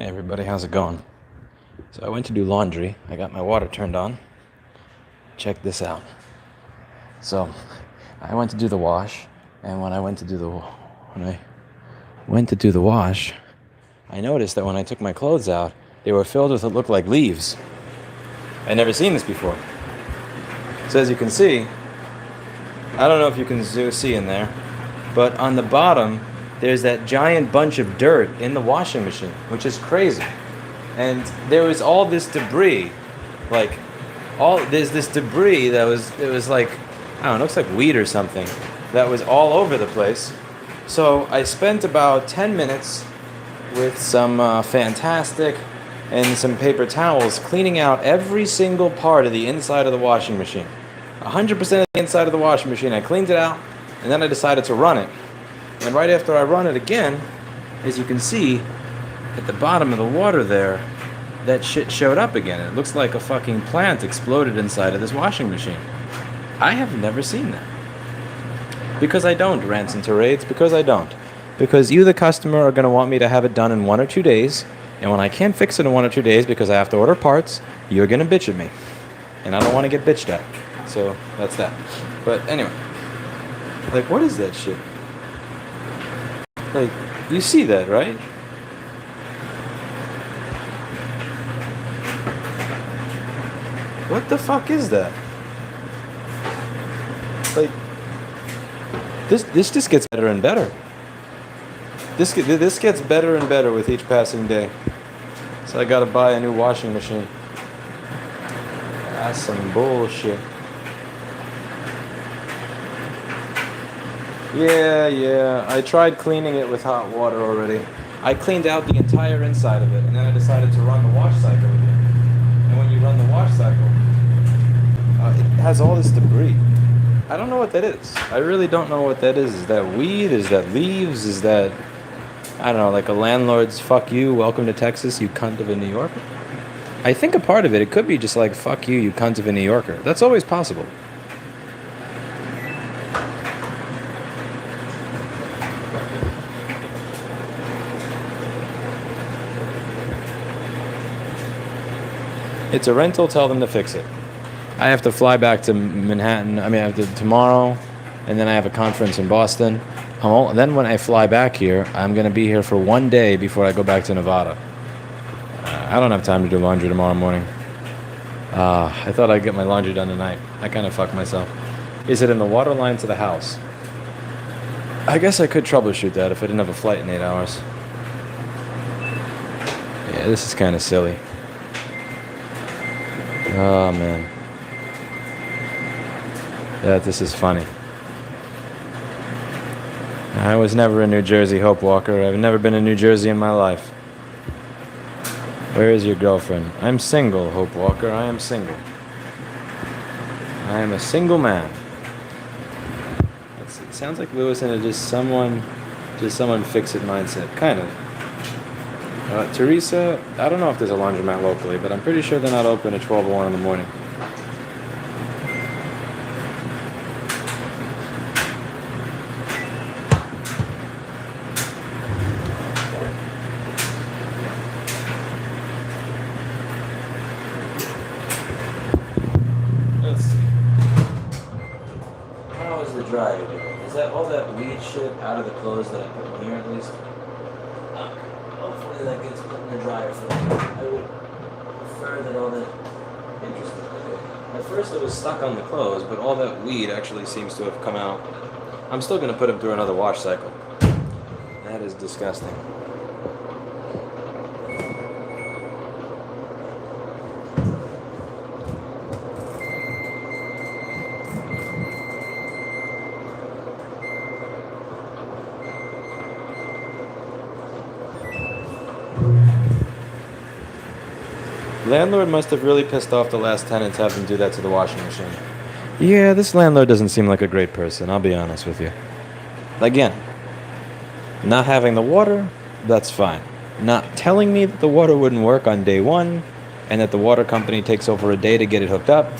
Hey everybody, how's it going? So I went to do laundry. I got my water turned on. Check this out. So I went to do the wash, and when I went to do the wash, I noticed that when I took my clothes out, they were filled with what looked like leaves. I'd never seen this before. So as you can see, I don't know if you can see in there, but on the bottom there's that giant bunch of dirt in the washing machine, which is crazy. And there was all this debris, there's this debris that was like, I don't know, it looks like weed or something, that was all over the place. So I spent about 10 minutes with some Fantastic and some paper towels cleaning out every single part of the inside of the washing machine. 100% of the inside of the washing machine. I cleaned it out, and then I decided to run it. And right after I run it again, as you can see, at the bottom of the water there, that shit showed up again. It looks like a fucking plant exploded inside of this washing machine. I have never seen that. Because I don't, rants and tirades, because I don't. Because you, the customer, are going to want me to have it done in 1 or 2 days, and when I can't fix it in 1 or 2 days because I have to order parts, you're going to bitch at me. And I don't want to get bitched at. So, that's that. But anyway. Like, what is that shit? Like, you see that, right? What the fuck is that? Like, this just gets better and better. This gets better and better with each passing day. So I gotta buy a new washing machine. That's some bullshit. Yeah, I tried cleaning it with hot water already. I cleaned out the entire inside of it, and then I decided to run the wash cycle again. And when you run the wash cycle, it has all this debris. I don't know what that is. I really don't know what that is. Is that weed? Is that leaves? Is that, I don't know, like a landlord's fuck you, welcome to Texas, you cunt of a New Yorker? I think a part of it could be just like, fuck you, you cunt of a New Yorker. That's always possible. It's a rental, tell them to fix it. I have to fly back to Manhattan, I have to tomorrow, and then I have a conference in Boston. Then when I fly back here, I'm going to be here for 1 day before I go back to Nevada. I don't have time to do laundry tomorrow morning. I thought I'd get my laundry done tonight. I kind of fucked myself. Is it in the water line to the house? I guess I could troubleshoot that if I didn't have a flight in 8 hours. Yeah, this is kind of silly. Oh, man. Yeah, this is funny. I was never in New Jersey, Hope Walker. I've never been in New Jersey in my life. Where is your girlfriend? I'm single, Hope Walker. I am single. I am a single man. It sounds like Lewis in a just someone fix it mindset. Kind of. Teresa, I don't know if there's a laundromat locally, but I'm pretty sure they're not open at 12:01 in the morning. Let's see. How is the dryer doing? Is that all that weed shit out of the clothes that I put in here at least? Hopefully that gets put in the dryer for me. I would prefer that all that... Interesting. Okay. At first it was stuck on the clothes, but all that weed actually seems to have come out. I'm still going to put them through another wash cycle. That is disgusting. Landlord must have really pissed off the last tenants having them do that to the washing machine. Yeah, this landlord doesn't seem like a great person, I'll be honest with you. Again, not having the water, that's fine. Not telling me that the water wouldn't work on day one, and that the water company takes over a day to get it hooked up,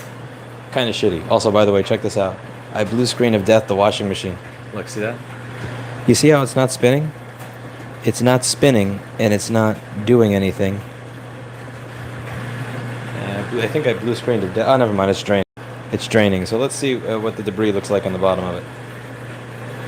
kind of shitty. Also, by the way, check this out. I blue screen of death the washing machine. Look, see that? You see how it's not spinning? it's not spinning and it's not doing anything. I think I blue screened it. Oh, never mind. It's draining. It's draining. So let's see what the debris looks like on the bottom of it.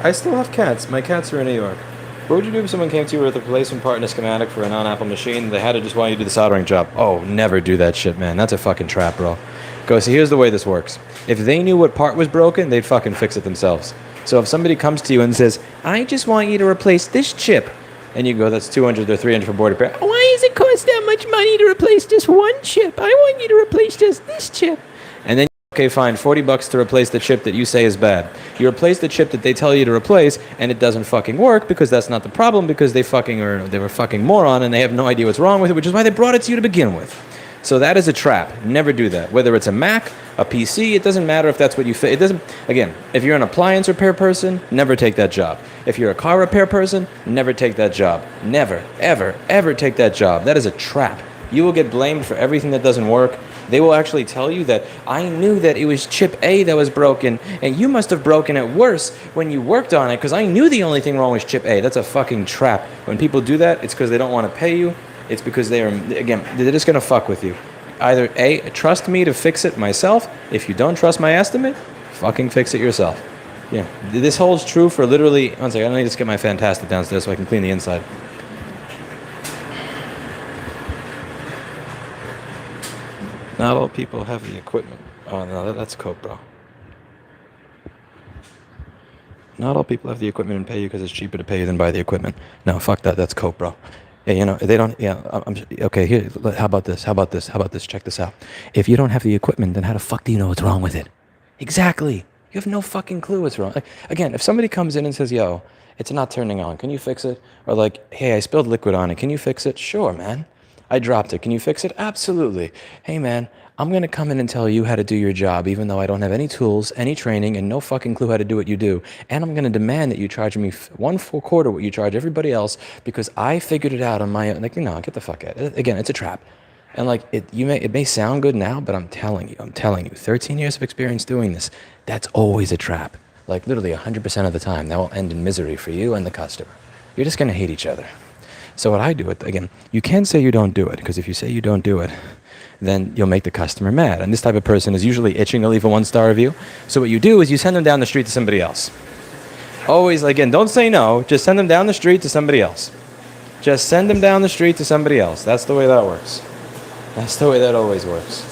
I still have cats. My cats are in New York. What would you do if someone came to you with a replacement part and a schematic for a non-Apple machine? They had to just want you to do the soldering job. Oh, never do that shit, man. That's a fucking trap, bro. Go, see, here's the way this works. If they knew what part was broken, they'd fucking fix it themselves. So if somebody comes to you and says, I just want you to replace this chip, and you go, that's 200 or 300 for board repair. Why does it cost that much money to replace just one chip? I want you to replace just this chip. And then, okay, fine, $40 to replace the chip that you say is bad. You replace the chip that they tell you to replace, and it doesn't fucking work because that's not the problem, because they were fucking moron and they have no idea what's wrong with it, which is why they brought it to you to begin with. So that is a trap. Never do that. Whether it's a Mac, a PC, it doesn't matter if that's what you fit. It doesn't. Again, if you're an appliance repair person, never take that job. If you're a car repair person, never take that job. Never, ever, ever take that job. That is a trap. You will get blamed for everything that doesn't work. They will actually tell you that I knew that it was chip A that was broken, and you must have broken it worse when you worked on it because I knew the only thing wrong was chip A. That's a fucking trap. When people do that, it's because they don't want to pay you. It's because they're just going to fuck with you. Either A, trust me to fix it myself. If you don't trust my estimate, fucking fix it yourself. Yeah, this holds true for literally, one second, I need to get my Fantastic downstairs so I can clean the inside. Not all people have the equipment. Oh no, that's cope, bro. Not all people have the equipment and pay you because it's cheaper to pay you than buy the equipment. No, fuck that. That's cope, bro. Yeah, you know, they don't, yeah, okay, here, how about this? Check this out. If you don't have the equipment, then how the fuck do you know what's wrong with it? Exactly. You have no fucking clue what's wrong. Like, again, if somebody comes in and says, yo, it's not turning on, can you fix it? Or like, hey, I spilled liquid on it, can you fix it? Sure, man. I dropped it, can you fix it? Absolutely. Hey, man, I'm going to come in and tell you how to do your job, even though I don't have any tools, any training, and no fucking clue how to do what you do. And I'm going to demand that you charge me 1/4 what you charge everybody else because I figured it out on my own. Like, no, get the fuck out. Again, it's a trap. And like, it may sound good now, but I'm telling you, 13 years of experience doing this, that's always a trap. Like literally 100% of the time, that will end in misery for you and the customer. You're just going to hate each other. So what I do, again, you can say you don't do it, because if you say you don't do it, then you'll make the customer mad. And this type of person is usually itching to leave a 1-star review. So what you do is you send them down the street to somebody else. Always, again, don't say no, just send them down the street to somebody else. Just send them down the street to somebody else. That's the way that works. That's the way that always works.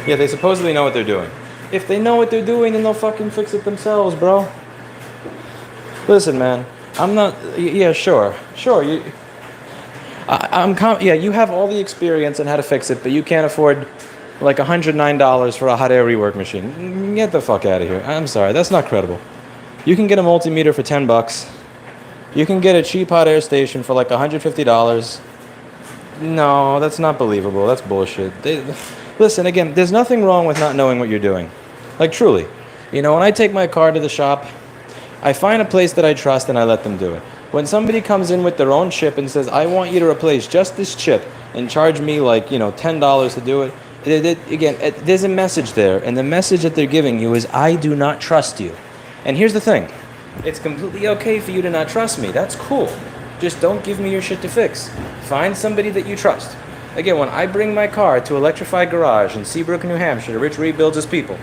Yeah, they supposedly know what they're doing. If they know what they're doing, then they'll fucking fix it themselves, bro. Listen, man, I'm not, yeah, sure, you, yeah, you have all the experience on how to fix it, but you can't afford like $109 for a hot air rework machine. Get the fuck out of here. I'm sorry, that's not credible. You can get a multimeter for $10. You can get a cheap hot air station for like $150. No, that's not believable. That's bullshit. Listen, again, there's nothing wrong with not knowing what you're doing. Like, truly. You know, when I take my car to the shop, I find a place that I trust and I let them do it. When somebody comes in with their own chip and says, I want you to replace just this chip and charge me like, $10 to do it, again, there's a message there. And the message that they're giving you is, I do not trust you. And here's the thing. It's completely okay for you to not trust me. That's cool. Just don't give me your shit to fix. Find somebody that you trust. Again, when I bring my car to Electrified Garage in Seabrook, New Hampshire, Rich rebuilds his people,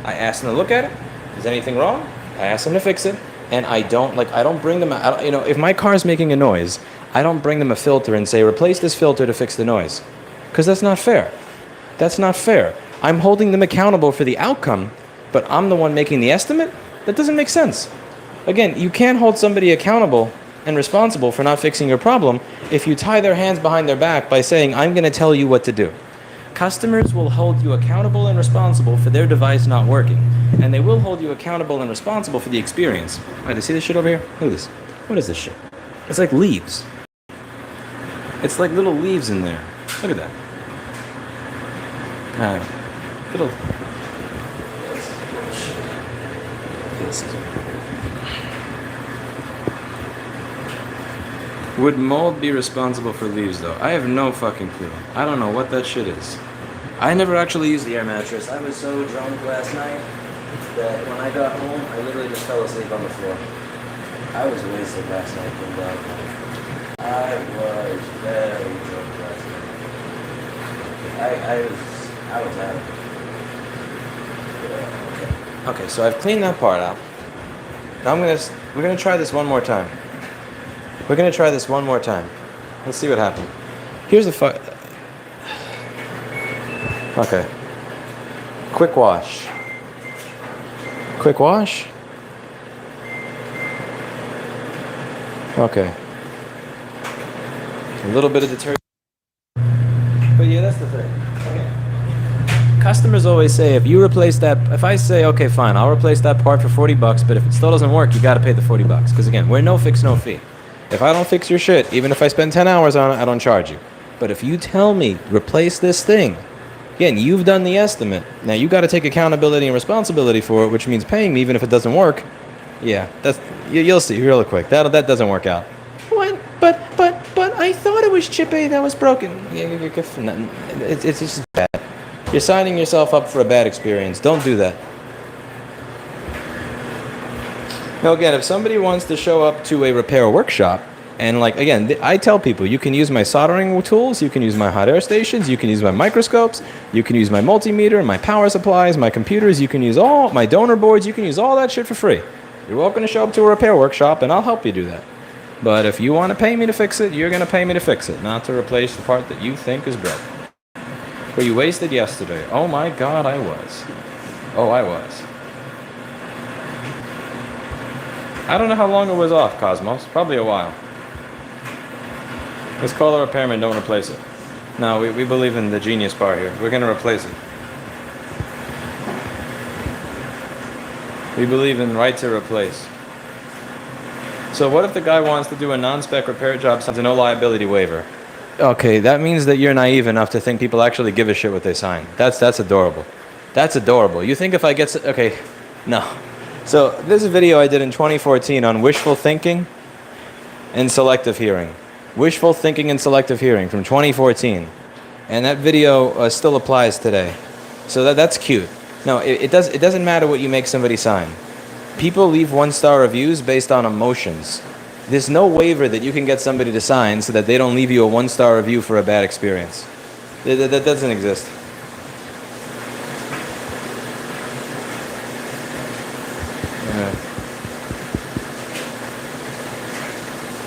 I ask them to look at it. Is anything wrong? I ask them to fix it. And I don't bring them, if my car is making a noise, I don't bring them a filter and say, replace this filter to fix the noise. Because that's not fair. That's not fair. I'm holding them accountable for the outcome, but I'm the one making the estimate? That doesn't make sense. Again, you can't hold somebody accountable and responsible for not fixing your problem if you tie their hands behind their back by saying, I'm going to tell you what to do. Customers will hold you accountable and responsible for their device not working. And they will hold you accountable and responsible for the experience. All right, you see this shit over here? Look at this. What is this shit? It's like leaves. It's like little leaves in there. Look at that. All right. Little... Would mold be responsible for leaves, though? I have no fucking clue. I don't know what that shit is. I never actually used the air mattress. I was so drunk last night that when I got home, I literally just fell asleep on the floor. I was wasted last night from dog. I was very drunk last night. I was out of it. Yeah, okay, so I've cleaned that part out. Now we're gonna try this one more time. We're gonna try this one more time. Let's see what happens. Here's the okay. Quick wash. Quick wash. Okay. A little bit of detergent. But yeah, that's the thing. Okay. Customers always say if I say, okay, fine, I'll replace that part for $40, but if it still doesn't work, you gotta pay the $40. Because again, we're no fix, no fee. If I don't fix your shit, even if I spend 10 hours on it, I don't charge you. But if you tell me, replace this thing, again, you've done the estimate. Now you gotta take accountability and responsibility for it, which means paying me even if it doesn't work. Yeah, you'll see real quick. That doesn't work out. What? But I thought it was Chip A that was broken. It's just bad. You're signing yourself up for a bad experience. Don't do that. Now again, if somebody wants to show up to a repair workshop, and I tell people, you can use my soldering tools, you can use my hot air stations, you can use my microscopes, you can use my multimeter, my power supplies, my computers, you can use all my donor boards, you can use all that shit for free. You're welcome to show up to a repair workshop, and I'll help you do that. But if you want to pay me to fix it, you're going to pay me to fix it, not to replace the part that you think is broken. Were you wasted yesterday? Oh my God, I was. Oh, I was. I don't know how long it was off, Cosmos. Probably a while. Let's call the repairman, don't replace it. No, we believe in the genius part here. We're going to replace it. We believe in right to replace. So what if the guy wants to do a non-spec repair job, signs a no liability waiver? Okay, that means that you're naive enough to think people actually give a shit what they sign. That's adorable. That's adorable. You think if I get... Okay, no. So this is a video I did in 2014 on wishful thinking and selective hearing. Wishful thinking and selective hearing from 2014. And that video still applies today. So that's cute. No, it doesn't matter what you make somebody sign. People leave 1-star reviews based on emotions. There's no waiver that you can get somebody to sign so that they don't leave you a 1-star review for a bad experience. That doesn't exist.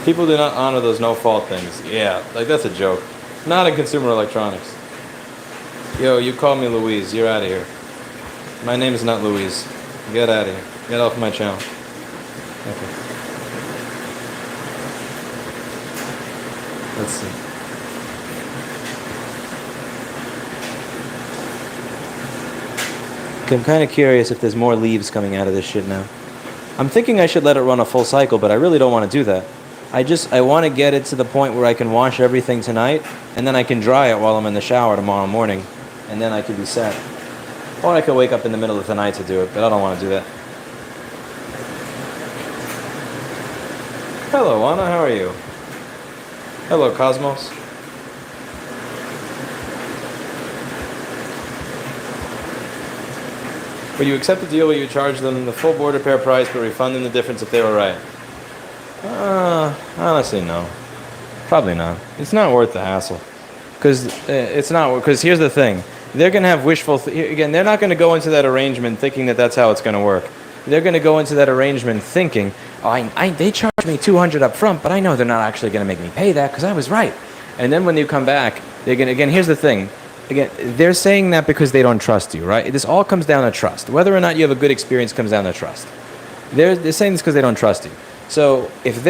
People do not honor those no-fault things. Yeah, that's a joke. Not in consumer electronics. Yo, you call me Louise. You're out of here. My name is not Louise. Get out of here. Get off my channel. Okay. Let's see. Okay, I'm kind of curious if there's more leaves coming out of this shit now. I'm thinking I should let it run a full cycle, but I really don't want to do that. I want to get it to the point where I can wash everything tonight, and then I can dry it while I'm in the shower tomorrow morning, and then I can be set. Or I could wake up in the middle of the night to do it, but I don't want to do that. Hello, Anna, how are you? Hello, Cosmos. Would you accept the deal where you charge them the full board repair price but refund them the difference if they were right? Honestly, no. Probably not. It's not worth the hassle. Because here's the thing. They're going to have again, they're not going to go into that arrangement thinking that that's how it's going to work. They're going to go into that arrangement thinking, they charged me $200 up front, but I know they're not actually going to make me pay that because I was right. And then when you come back, here's the thing. Again, they're saying that because they don't trust you, right? This all comes down to trust. Whether or not you have a good experience comes down to trust. They're saying this because they don't trust you. So if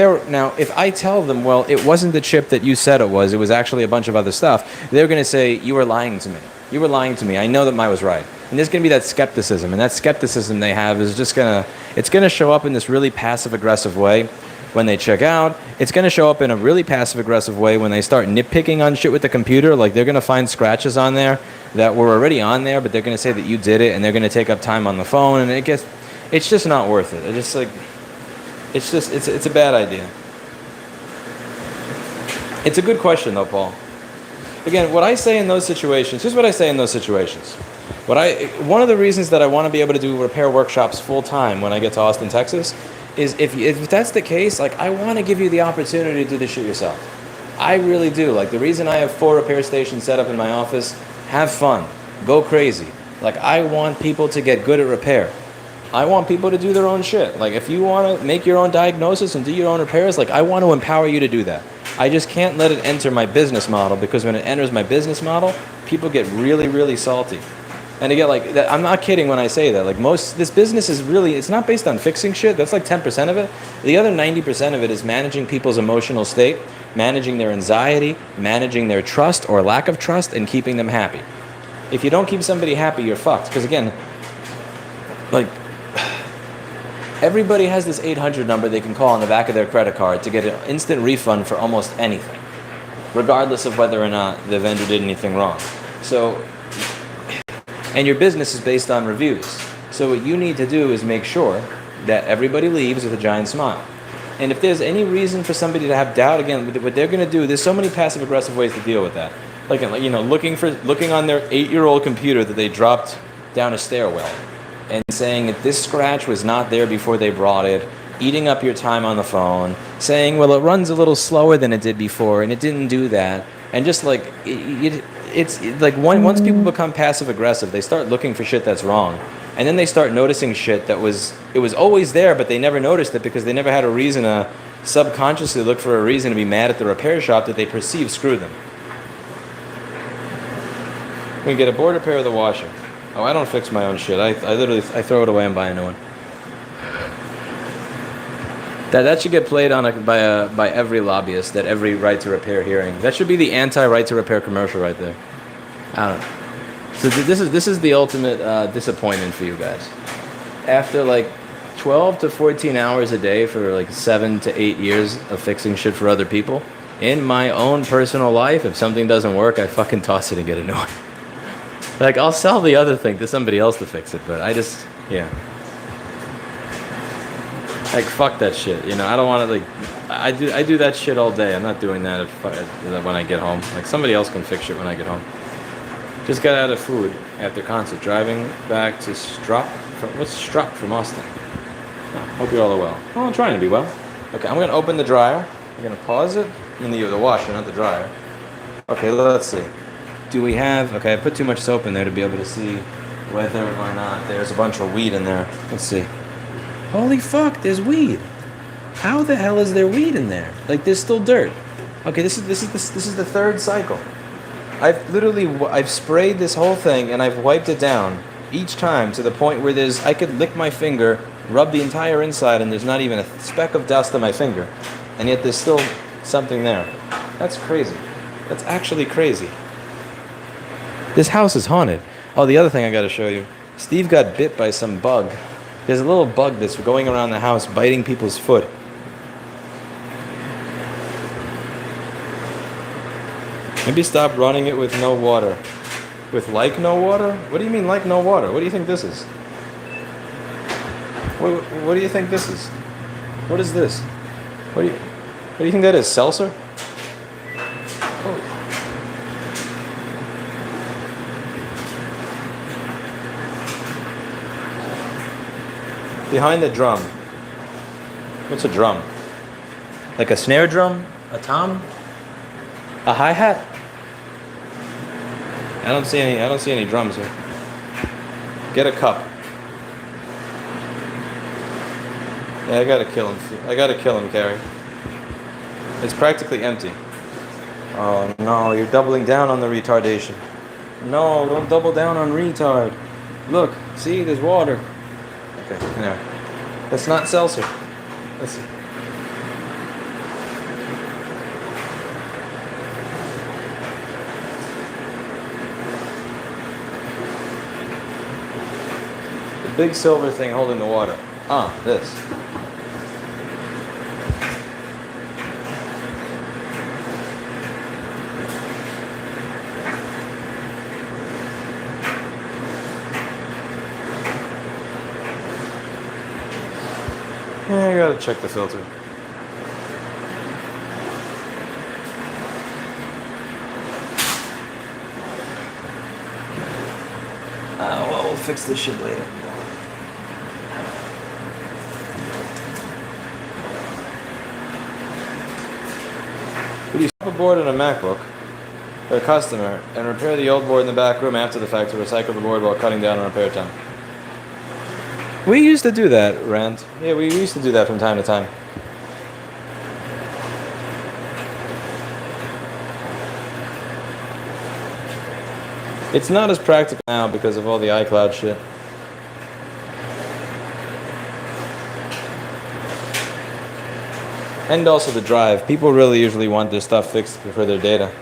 I tell them, well, it wasn't the chip that you said it was actually a bunch of other stuff, they're going to say, you were lying to me. You were lying to me. I know that mine was right. And there's going to be that skepticism. And that skepticism they have is just it's going to show up in this really passive-aggressive way when they check out. It's going to show up in a really passive-aggressive way when they start nitpicking on shit with the computer. Like, they're going to find scratches on there that were already on there, but they're going to say that you did it, and they're going to take up time on the phone. And it's just not worth it. It's a bad idea. It's a good question, though, Paul. Again, what I say in those situations, here's what I say in those situations. One of the reasons that I want to be able to do repair workshops full time when I get to Austin, Texas, is if that's the case, like, I want to give you the opportunity to do this shit yourself. I really do. Like, the reason I have 4 repair stations set up in my office, have fun, go crazy. Like, I want people to get good at repair. I want people to do their own shit. Like, if you want to make your own diagnosis and do your own repairs, like, I want to empower you to do that. I just can't let it enter my business model, because when it enters my business model, people get really, really salty. And again, like, that, I'm not kidding when I say that. Like, this business is really, it's not based on fixing shit. That's like 10% of it. The other 90% of it is managing people's emotional state, managing their anxiety, managing their trust or lack of trust, and keeping them happy. If you don't keep somebody happy, you're fucked. Because again, like, everybody has this 800 number they can call on the back of their credit card to get an instant refund for almost anything, regardless of whether or not the vendor did anything wrong. So, and your business is based on reviews. So what you need to do is make sure that everybody leaves with a giant smile. And if there's any reason for somebody to have doubt, again, what they're going to do, there's so many passive-aggressive ways to deal with that. Like, you know, looking on their 8-year-old computer that they dropped down a stairwell, and saying that this scratch was not there before they brought it, eating up your time on the phone, saying, well, it runs a little slower than it did before, and it didn't do that. And just like, it's like once people become passive-aggressive, they start looking for shit that's wrong. And then they start noticing shit it was always there, but they never noticed it because they never had a reason to subconsciously look for a reason to be mad at the repair shop that they perceive screwed them. We can get a board repair of the washer. Oh, I don't fix my own shit. I literally throw it away and buy a new one. That should get played on by every lobbyist at every right to repair hearing. That should be the anti-right to repair commercial right there. I don't know. So this is the ultimate disappointment for you guys. After like 12 to 14 hours a day for like 7 to 8 years of fixing shit for other people, in my own personal life, if something doesn't work, I fucking toss it and get a new one. Like, I'll sell the other thing to somebody else to fix it, but I just, yeah. Like, fuck that shit, you know, I don't want to, like, I do that shit all day. I'm not doing that when I get home. Like, somebody else can fix shit when I get home. Just got out of food after concert, driving back to what's Struck from Austin? Oh, hope you all are well. Oh, I'm trying to be well. Okay, I'm going to open the dryer. I'm going to pause it. The washer, not the dryer. Okay, let's see. Do we have... Okay, I put too much soap in there to be able to see whether or not there's a bunch of weed in there. Let's see. Holy fuck, there's weed. How the hell is there weed in there? Like, there's still dirt. Okay, this is the third cycle. I've sprayed this whole thing and I've wiped it down each time to the point where I could lick my finger, rub the entire inside, and there's not even a speck of dust on my finger. And yet there's still something there. That's crazy. That's actually crazy. This house is haunted. Oh, the other thing I gotta show you. Steve got bit by some bug. There's a little bug that's going around the house biting people's foot. Maybe stop running it with no water. With like no water? What do you mean like no water? What do you think this is? What do you think this is? What is this? What do you think that is? Seltzer? Oh. Behind the drum. What's a drum? Like a snare drum? A tom? A hi-hat? I don't see any drums here. Get a cup. Yeah, I gotta kill him, Carrie. It's practically empty. Oh no, you're doubling down on the retardation. No, don't double down on retard. Look, see, there's water. Okay, there. That's not seltzer. Let's see. The big silver thing holding the water. Ah, this. Yeah, I gotta check the filter. Well, we'll fix this shit later. a board in a MacBook, or a customer, and repair the old board in the back room after the fact to recycle the board while cutting down on repair time. We used to do that, Rand. Yeah, we used to do that from time to time. It's not as practical now because of all the iCloud shit. And also the drive. People really usually want their stuff fixed for their data.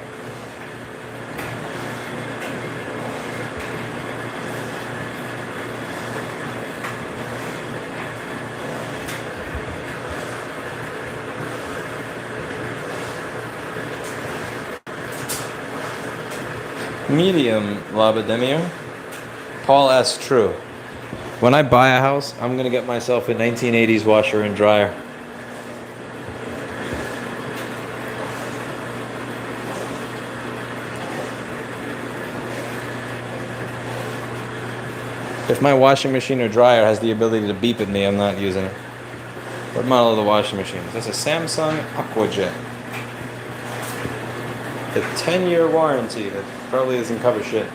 Medium, Labademir. Paul S. True. When I buy a house, I'm going to get myself a 1980s washer and dryer. If my washing machine or dryer has the ability to beep at me, I'm not using it. What model of the washing machine? That's a Samsung Aquajet. A 10-year warranty that probably doesn't cover shit.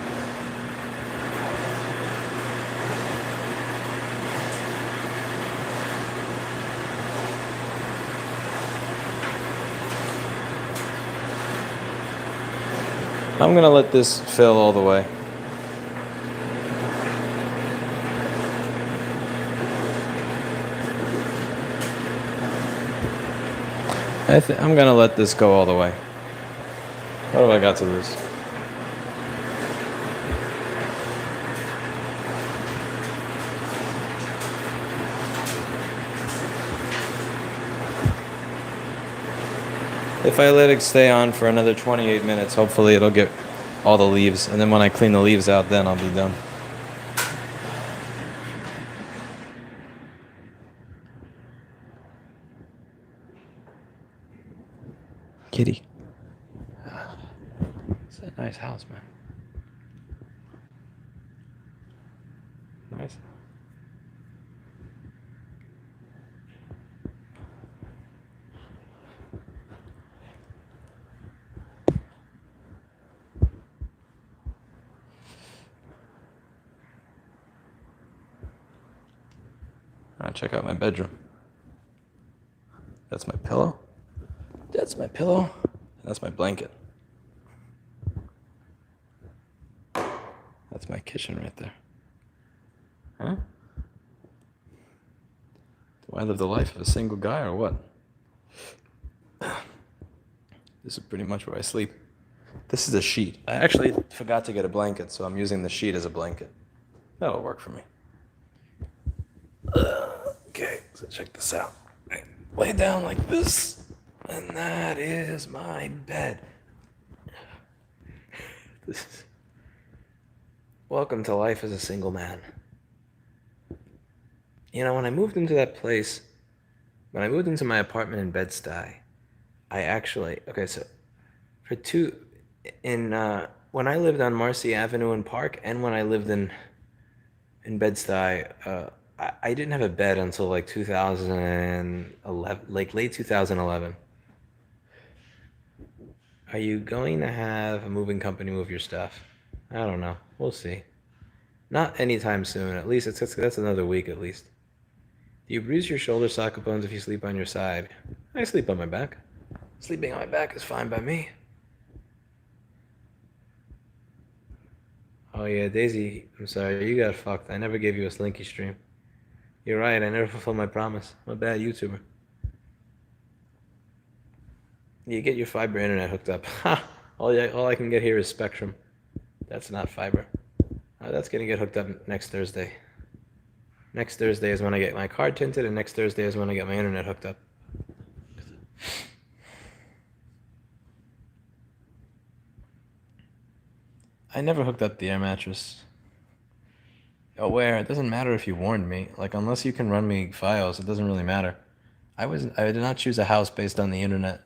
I'm gonna let this fill all the way. I'm gonna let this go all the way. What have I got to lose? If I let it stay on for another 28 minutes, hopefully it'll get all the leaves. And then when I clean the leaves out, then I'll be done. Kitty. It's a nice house, man. Nice. Alright, check out my bedroom. That's my pillow. That's my pillow. And that's my blanket. That's my kitchen right there. Huh? Do I live the life of a single guy or what? This is pretty much where I sleep. This is a sheet. I actually forgot to get a blanket, so I'm using the sheet as a blanket. That'll work for me. Okay, so check this out. I lay down like this, and that is my bed. Welcome to life as a single man. You know, when I moved into that place, when I moved into my apartment in Bed-Stuy, when I lived on Marcy Avenue in Park, and when I lived in Bed-Stuy, I didn't have a bed until like 2011, like late 2011. Are you going to have a moving company move your stuff? I don't know. We'll see. Not anytime soon. At least that's another week at least. Do you bruise your shoulder socket bones if you sleep on your side? I sleep on my back. Sleeping on my back is fine by me. Oh yeah, Daisy, I'm sorry, you got fucked. I never gave you a Slinky stream. You're right, I never fulfilled my promise. I'm a bad YouTuber. You get your fiber internet hooked up. Ha! All I can get here is Spectrum. That's not fiber. That's gonna get hooked up next Thursday. Next Thursday is when I get my card tinted, and next Thursday is when I get my internet hooked up. I never hooked up the air mattress. Aware, it doesn't matter if you warned me. Like, unless you can run me files, it doesn't really matter. I did not choose a house based on the internet.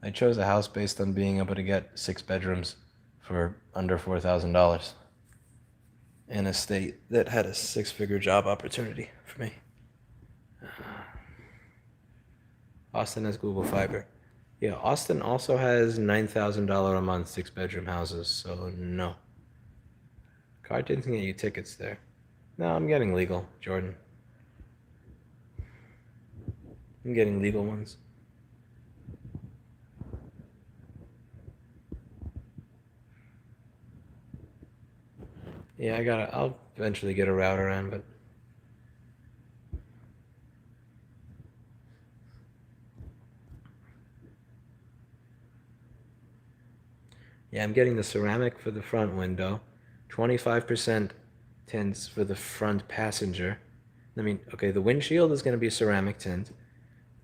I chose a house based on being able to get 6 bedrooms for under $4,000 in a state that had a 6-figure job opportunity for me. Austin has Google Fiber. Yeah, Austin also has $9,000 a month 6-bedroom houses, so no. Card didn't get you tickets there. No, I'm getting legal, Jordan. I'm getting legal ones. Yeah, I'll eventually get a router in, but yeah, I'm getting the ceramic for the front window, 25% tints for the front passenger. I mean, okay, the windshield is going to be ceramic tint.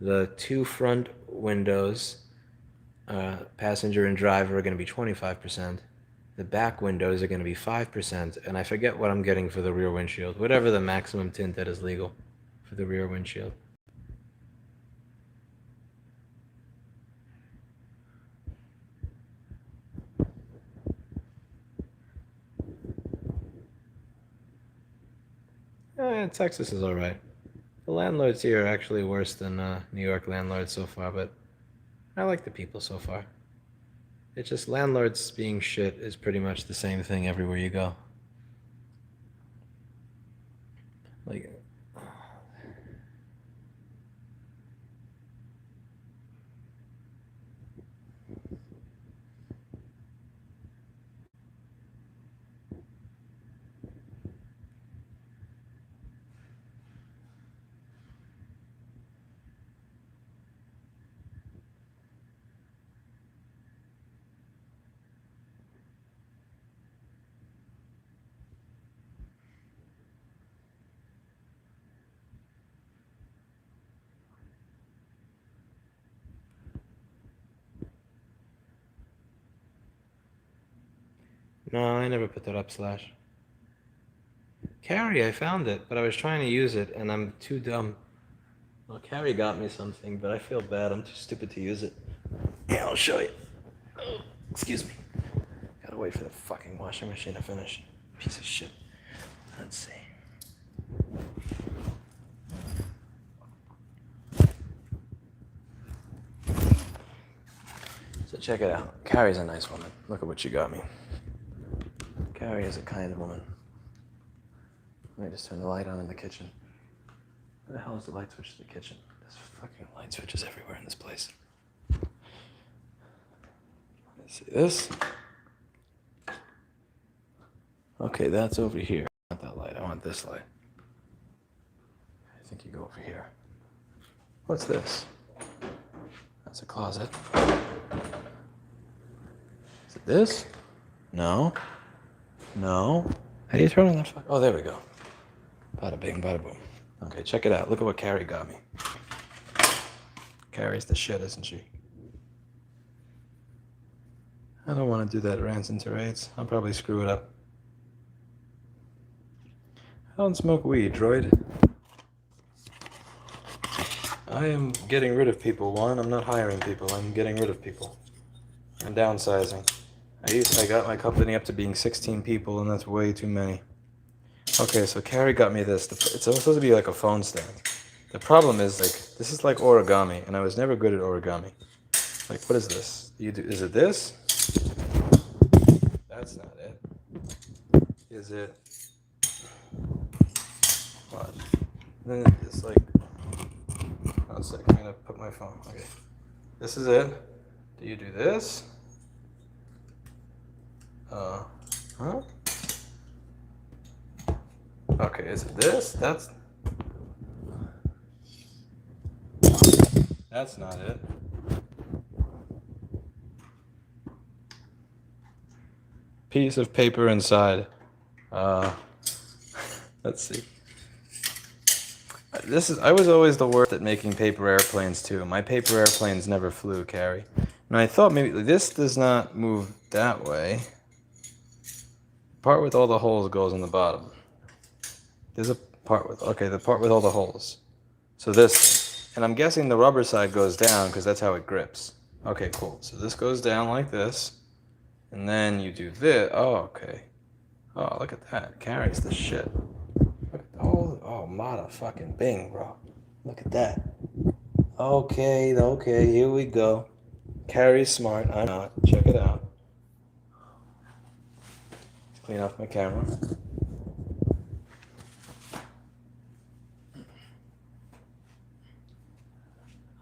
The two front windows, passenger and driver, are going to be 25%. The back windows are going to be 5%, and I forget what I'm getting for the rear windshield. Whatever the maximum tint that is legal for the rear windshield. Texas is all right. The landlords here are actually worse than New York landlords so far, but I like the people so far. It's just landlords being shit is pretty much the same thing everywhere you go. Like, no, I never put that up slash. Carrie, I found it, but I was trying to use it, and I'm too dumb. Well, Carrie got me something, but I feel bad. I'm too stupid to use it. Yeah, I'll show you. Oh, excuse me. Gotta wait for the fucking washing machine to finish. Piece of shit. Let's see. So check it out. Carrie's a nice woman. Look at what she got me. Carrie is a kind woman. Let me just turn the light on in the kitchen. Where the hell is the light switch to the kitchen? There's fucking light switches everywhere in this place. Let's see this. Okay, that's over here. I want that light. I want this light. I think you go over here. What's this? That's a closet. Is it this? No. No. How do you turn on that? Oh, there we go. Bada bing, bada boom. Okay, check it out. Look at what Carrie got me. Carrie's the shit, isn't she? I don't want to do that rants and tirades. I'll probably screw it up. I don't smoke weed, droid. I am getting rid of people. One, I'm not hiring people. I'm getting rid of people. I'm downsizing. I got my company up to being 16 people, and that's way too many. Okay, so Carrie got me this. It's supposed to be like a phone stand. The problem is, like, this is like origami, and I was never good at origami. Like, what is this? Is it this? That's not it. Is it? What? Then it's like, one second, I'm gonna put my phone. Okay, this is it. Do you do this? Huh? Okay, is it this? That's not it. Piece of paper inside. Let's see. I was always the worst at making paper airplanes too. My paper airplanes never flew, Carrie. And I thought maybe this does not move that way. The part with all the holes goes on the bottom. There's a part with, okay, the part with all the holes. So this, and I'm guessing the rubber side goes down because that's how it grips. Okay, cool. So this goes down like this. And then you do this. Oh, okay. Oh, look at that. Carries the shit. Look at the whole, oh, mother fucking bing, bro. Look at that. Okay, here we go. Carrie's smart. I'm not. Check it out. Clean off my camera.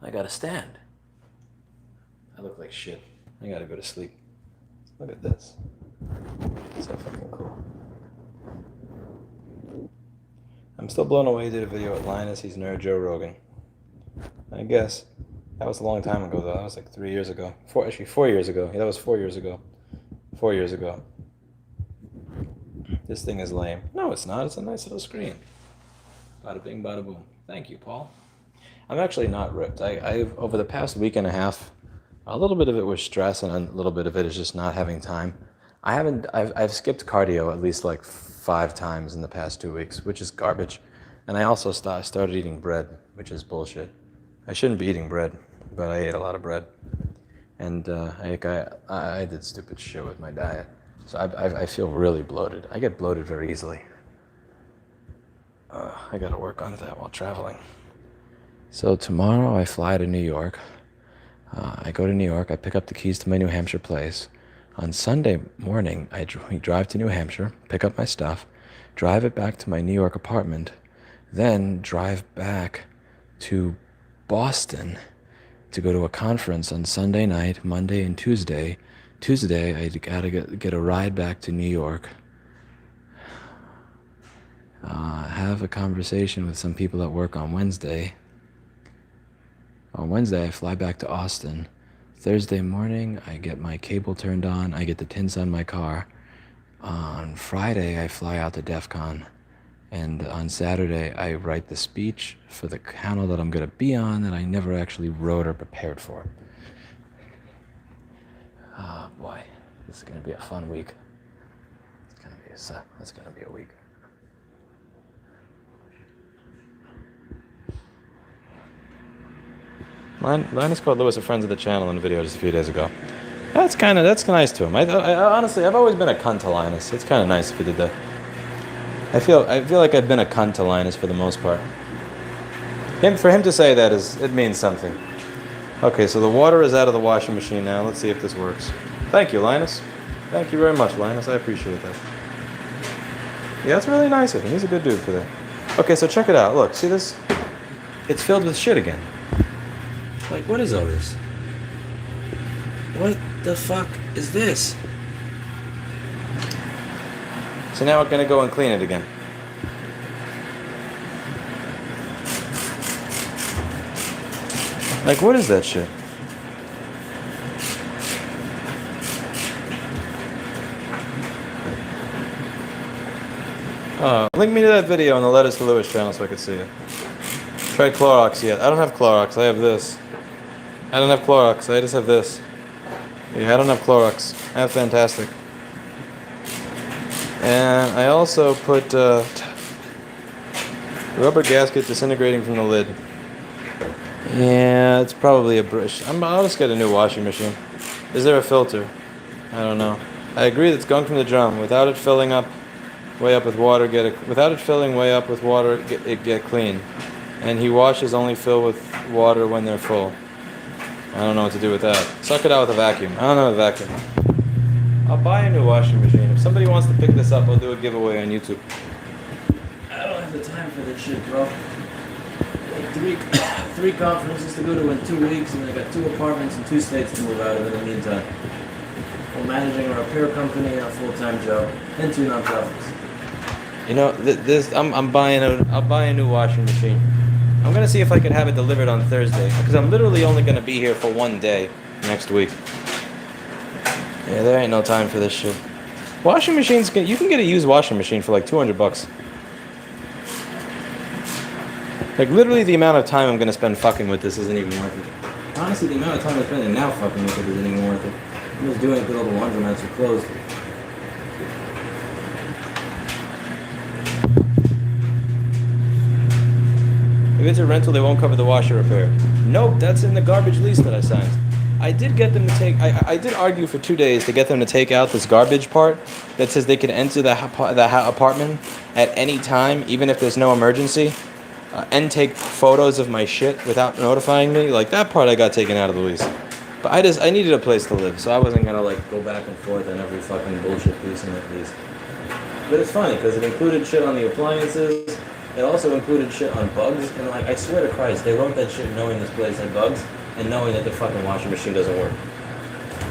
I got a stand. I look like shit. I gotta go to sleep. Look at this. So fucking cool. I'm still blown away. Did a video with Linus. He's nerd Joe Rogan. I guess. That was a long time ago, though. That was like 3 years ago. 4 years ago. Yeah, that was 4 years ago. 4 years ago. This thing is lame. No, it's not. It's a nice little screen. Bada bing, bada boom. Thank you, Paul. I'm actually not ripped. I've over the past week and a half, a little bit of it was stress, and a little bit of it is just not having time. I've skipped cardio at least like 5 times in the past 2 weeks, which is garbage. And I also started eating bread, which is bullshit. I shouldn't be eating bread, but I ate a lot of bread. And I did stupid shit with my diet. So I feel really bloated. I get bloated very easily. I gotta work on that while traveling. So tomorrow I fly to New York. I go to New York, I pick up the keys to my New Hampshire place. On Sunday morning, we drive to New Hampshire, pick up my stuff, drive it back to my New York apartment, then drive back to Boston to go to a conference on Sunday night, Monday and Tuesday. Tuesday, I gotta get a ride back to New York. Have a conversation with some people at work on Wednesday. On Wednesday, I fly back to Austin. Thursday morning, I get my cable turned on. I get the tints on my car. On Friday, I fly out to DEF CON. And on Saturday, I write the speech for the panel that I'm going to be on that I never actually wrote or prepared for. Oh, boy. This is going to be a fun week. It's going to be a week. Linus called Lewis a friend of the channel in a video just a few days ago. That's nice to him. I honestly, I've always been a cunt to Linus. It's kind of nice if he did that. I feel like I've been a cunt to Linus for the most part. For him to say that it means something. Okay, so the water is out of the washing machine now. Let's see if this works. Thank you, Linus. Thank you very much, Linus. I appreciate that. Yeah, that's really nice of him. He's a good dude for that. Okay, so check it out. Look, see this? It's filled with shit again. Like, what is all this? What the fuck is this? So now we're gonna go and clean it again. Like, what is that shit? Link me to that video on the Letters to Lewis channel so I can see it. Tried Clorox yet? I don't have Clorox. I have this. I don't have Clorox. I just have this. Yeah, I don't have Clorox. I have Fantastic. And I also put rubber gasket disintegrating from the lid. Yeah, it's probably a brush. I'll just get a new washing machine. Is there a filter? I don't know. I agree that it's gunk from the drum. Without it filling up way up with water, without it filling way up with water, get clean. And he washes only fill with water when they're full. I don't know what to do with that. Suck it out with a vacuum. I don't know a vacuum. I'll buy a new washing machine. If somebody wants to pick this up, I'll do a giveaway on YouTube. I don't have the time for this shit, bro. Like three conferences to go to in 2 weeks, and I got 2 apartments and 2 states to move out of in the meantime. While managing a repair company and a full-time job, and 2 nonprofits. You know, I'll buy a new washing machine. I'm gonna see if I can have it delivered on Thursday, because I'm literally only gonna be here for 1 day next week. Yeah, there ain't no time for this shit. Washing machines, you can get a used washing machine for like $200. Like, literally the amount of time I'm gonna spend fucking with this isn't even worth it. Honestly, the amount of time I'm spending now fucking with it isn't even worth it. I'm just doing it because all the laundromats are closed. If it's a rental, they won't cover the washer repair. Nope, that's in the garbage lease that I signed. I did get them to take. I did argue for 2 days to get them to take out this garbage part that says they can enter the apartment at any time, even if there's no emergency, and take photos of my shit without notifying me. Like, that part I got taken out of the lease. But I needed a place to live, so I wasn't gonna like go back and forth on every fucking bullshit piece in that lease. But it's funny because it included shit on the appliances. It also included shit on bugs, and like I swear to Christ, they wrote that shit knowing this place had bugs and knowing that the fucking washing machine doesn't work.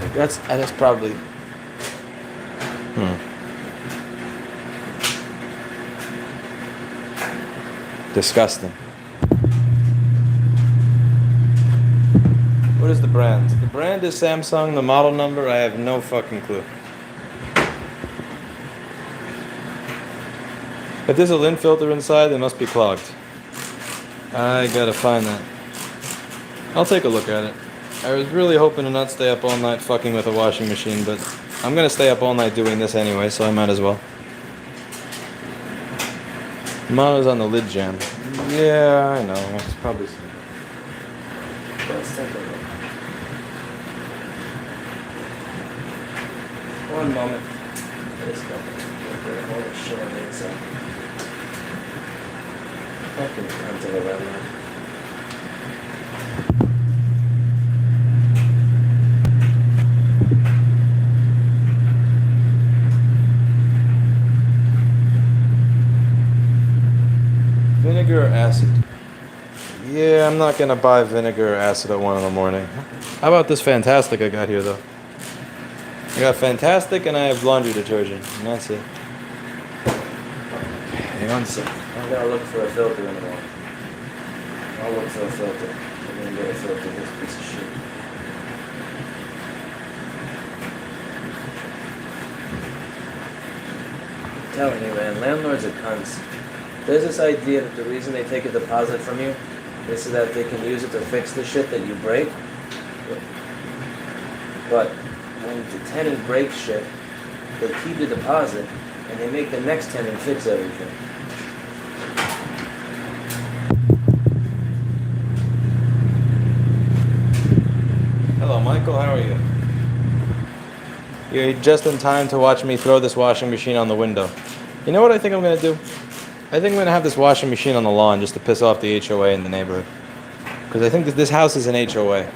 Like, that's probably. Disgusting. What is the brand? The brand is Samsung. The model number, I have no fucking clue. If there's a lint filter inside, they must be clogged. I gotta find that. I'll take a look at it. I was really hoping to not stay up all night fucking with a washing machine, but I'm gonna stay up all night doing this anyway, so I might as well. Mono's on the lid jam. Yeah, I know. It's probably. Let's take a look. One moment. This holy shit on the inside. Fucking cunt of a red line. Vinegar or acid? Yeah, I'm not gonna buy vinegar or acid at 1 in the morning. How about this Fantastic I got here though? I got Fantastic and I have laundry detergent, and that's it. Hang on a second. I gotta look for a filter in the morning. I'll look for a filter. I'm gonna get a filter this piece of shit. I'm telling you, man, landlords are cunts. There's this idea that the reason they take a deposit from you is so that they can use it to fix the shit that you break. But when the tenant breaks shit, they keep the deposit and they make the next tenant fix everything. Hello, Michael. How are you? You're just in time to watch me throw this washing machine on the window. You know what I think I'm going to do? I think I'm going to have this washing machine on the lawn just to piss off the HOA in the neighborhood. Because I think that this house is an HOA.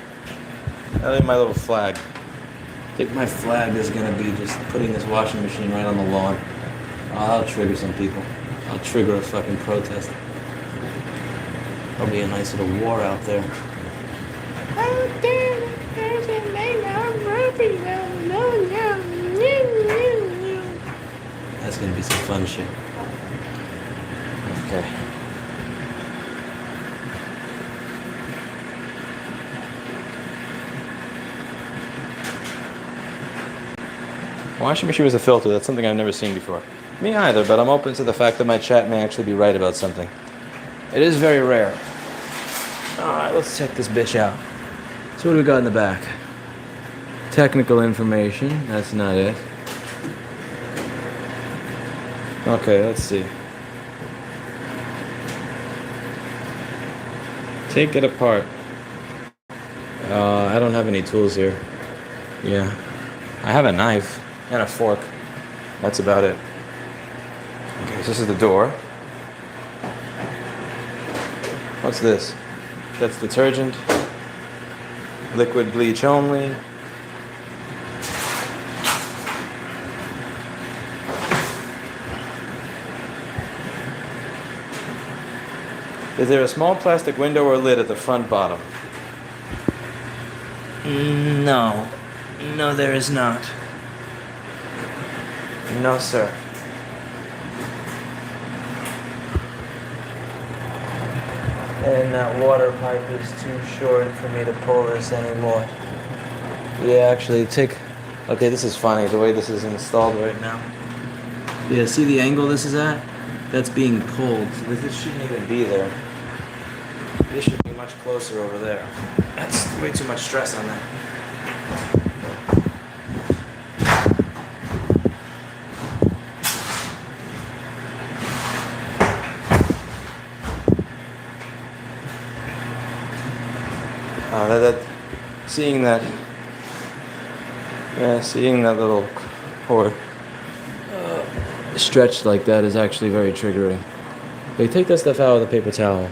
That'll be my little flag. I think my flag is going to be just putting this washing machine right on the lawn. I'll trigger some people. I'll trigger a fucking protest. There'll be a nice little war out there. Oh, damn, there's a man on Ruby. No. That's going to be some fun shit. Okay. Washing machine with a filter, that's something I've never seen before. Me either, but I'm open to the fact that my chat may actually be right about something. It is very rare. Alright, let's check this bitch out. So what do we got in the back? Technical information, that's not it. Okay, let's see. Take it apart. I don't have any tools here. Yeah. I have a knife and a fork. That's about it. Okay, so this is the door. What's this? That's detergent. Liquid bleach only. Is there a small plastic window or lid at the front bottom? No. No, there is not. No, sir. And that water pipe is too short for me to pull this anymore. Yeah, actually, okay, this is funny, the way this is installed right now. Yeah, see the angle this is at? That's being pulled. So this shouldn't even be there. This should be much closer over there. That's way too much stress on that. Seeing that little cord stretched like that is actually very triggering. They take that stuff out with a paper towel.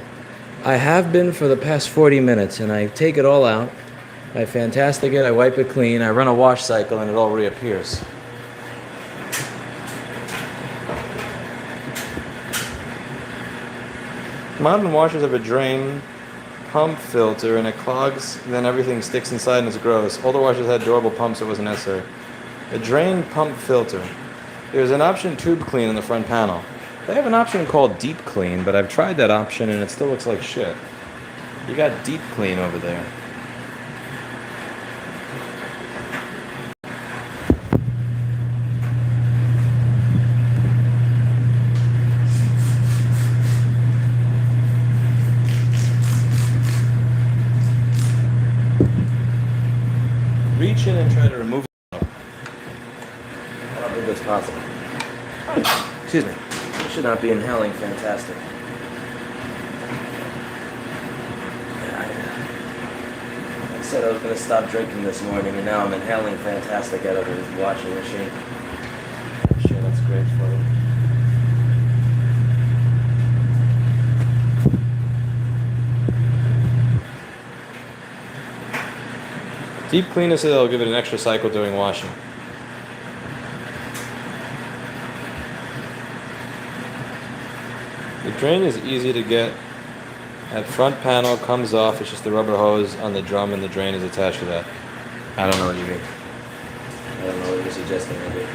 I have been for the past 40 minutes, and I take it all out, I fantastic it, I wipe it clean, I run a wash cycle, and it all reappears. Modern washers have a drain pump filter and it clogs, then everything sticks inside and it's gross. Older washers had durable pumps, so it wasn't necessary. A drain pump filter. There's an option tube clean in the front panel. They have an option called deep clean, but I've tried that option and it still looks like shit. You got deep clean over there. Reach in and try to remove it. I don't think that's possible. Excuse me. I should not be inhaling fantastic. I said I was going to stop drinking this morning, and now I'm inhaling fantastic out of the washing machine. I'm sure that's great for you. Deep clean said I'll give it an extra cycle during washing. The drain is easy to get. That front panel comes off. It's just the rubber hose on the drum and the drain is attached to that. I don't know what you mean. I don't know what you're suggesting I do.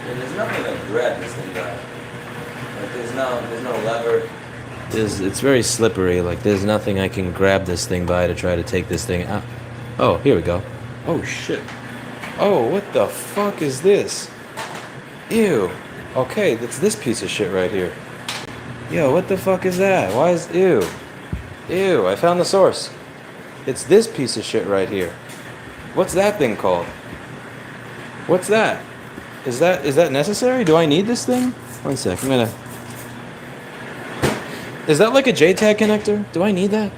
There's nothing to grab this thing by. Like there's no lever. It's very slippery. Like there's nothing I can grab this thing by to try to take this thing out. Oh, here we go. Oh shit. Oh, what the fuck is this? Ew. Okay, it's this piece of shit right here. Yo, what the fuck is that? Why is ew? Ew, I found the source. It's this piece of shit right here. What's that thing called? What's that? Is that necessary? Do I need this thing? One sec, I'm gonna... Is that like a JTAG connector? Do I need that?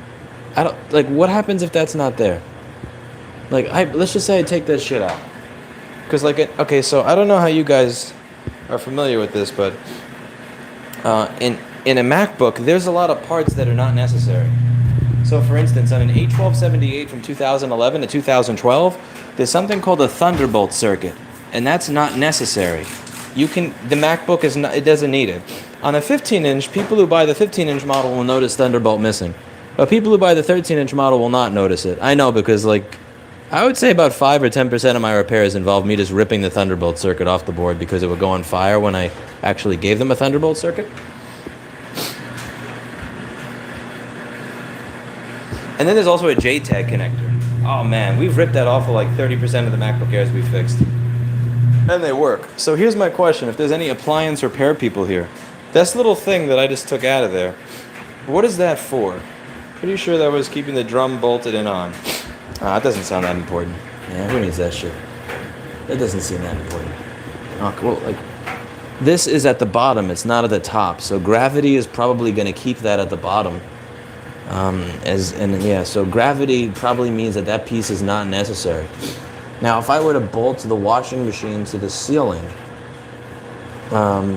I don't... Like, what happens if that's not there? Like, let's just say I take that shit out. Because, like, okay, so I don't know how you guys are familiar with this, but in a MacBook, there's a lot of parts that are not necessary. So, for instance, on an A1278 from 2011 to 2012, there's something called a Thunderbolt circuit, and that's not necessary. The MacBook is not, it doesn't need it. On a 15-inch, people who buy the 15-inch model will notice Thunderbolt missing. But people who buy the 13-inch model will not notice it. I know because, like, I would say about 5 or 10% of my repairs involve me just ripping the Thunderbolt circuit off the board because it would go on fire when I actually gave them a Thunderbolt circuit. And then there's also a JTAG connector. Oh man, we've ripped that off of like 30% of the MacBook Airs we fixed. And they work. So here's my question, if there's any appliance repair people here. This little thing that I just took out of there, what is that for? Pretty sure that was keeping the drum bolted and on. It doesn't sound that important. Yeah, who needs that shit? That doesn't seem that important. Oh, cool. Like, this is at the bottom, it's not at the top. So gravity is probably going to keep that at the bottom. So gravity probably means that piece is not necessary. Now, if I were to bolt the washing machine to the ceiling,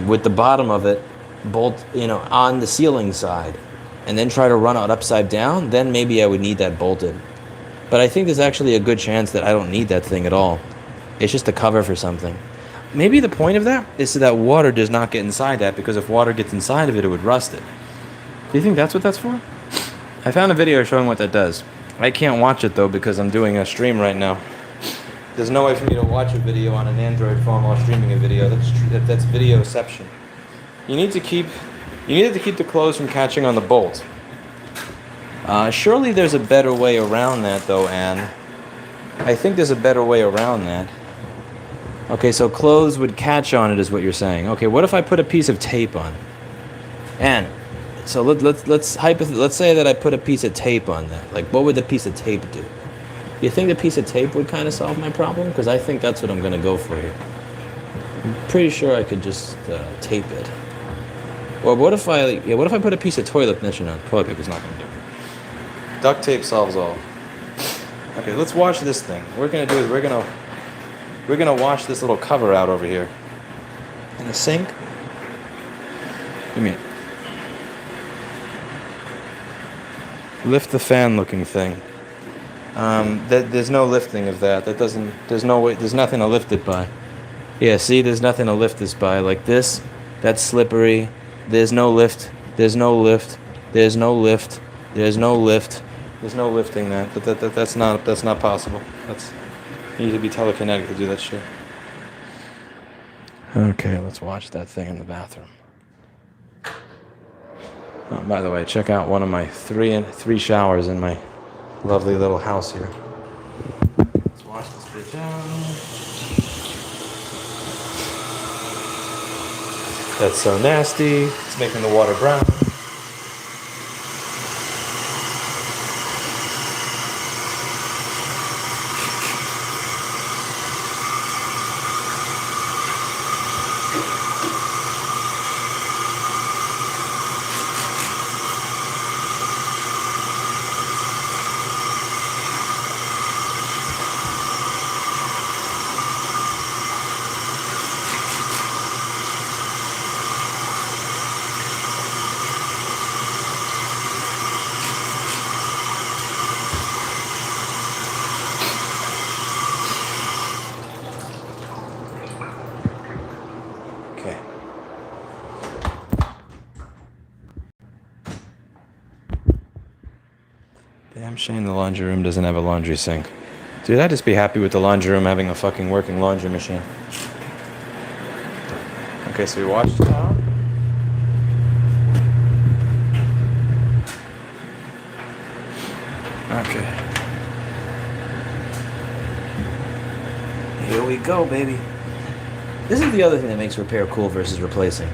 with the bottom of it bolt, on the ceiling side, and then try to run it upside down, then maybe I would need that bolted. But I think there's actually a good chance that I don't need that thing at all. It's just a cover for something. Maybe the point of that is so that water does not get inside that, because if water gets inside of it, it would rust it. Do you think that's what that's for? I found a video showing what that does. I can't watch it though because I'm doing a stream right now. There's no way for me to watch a video on an Android phone while streaming a video. That's videoception. You need to keep the clothes from catching on the bolt. Surely there's a better way around that though, Anne. I think there's a better way around that. Okay, so clothes would catch on it is what you're saying. Okay, what if I put a piece of tape on? Anne, so let's say that I put a piece of tape on that. Like, what would the piece of tape do? You think the piece of tape would kind of solve my problem? Because I think that's what I'm going to go for here. I'm pretty sure I could just tape it. Or what if I put a piece of toilet paper on? Toilet paper's not going to do it. Duct tape solves all. Okay, let's wash this thing. What we're going to do is we're going to wash this little cover out over here. In the sink. Give me it. Lift the fan looking thing. There's no lifting of that. That doesn't. There's no way. There's nothing to lift it by. Yeah, see, there's nothing to lift this by. Like this, that's slippery. There's no lift. There's no lift. There's no lift. There's no lift. There's no lifting that. That's not possible. You need to be telekinetic to do that shit. Okay, let's watch that thing in the bathroom. Oh, by the way, check out one of my three showers in my lovely little house here. Let's wash this bitch out. That's so nasty. It's making the water brown. Damn shame the laundry room doesn't have a laundry sink. Dude, I'd just be happy with the laundry room having a fucking working laundry machine. Okay, so we washed it out. Okay. Here we go, baby. This is the other thing that makes repair cool versus replacing.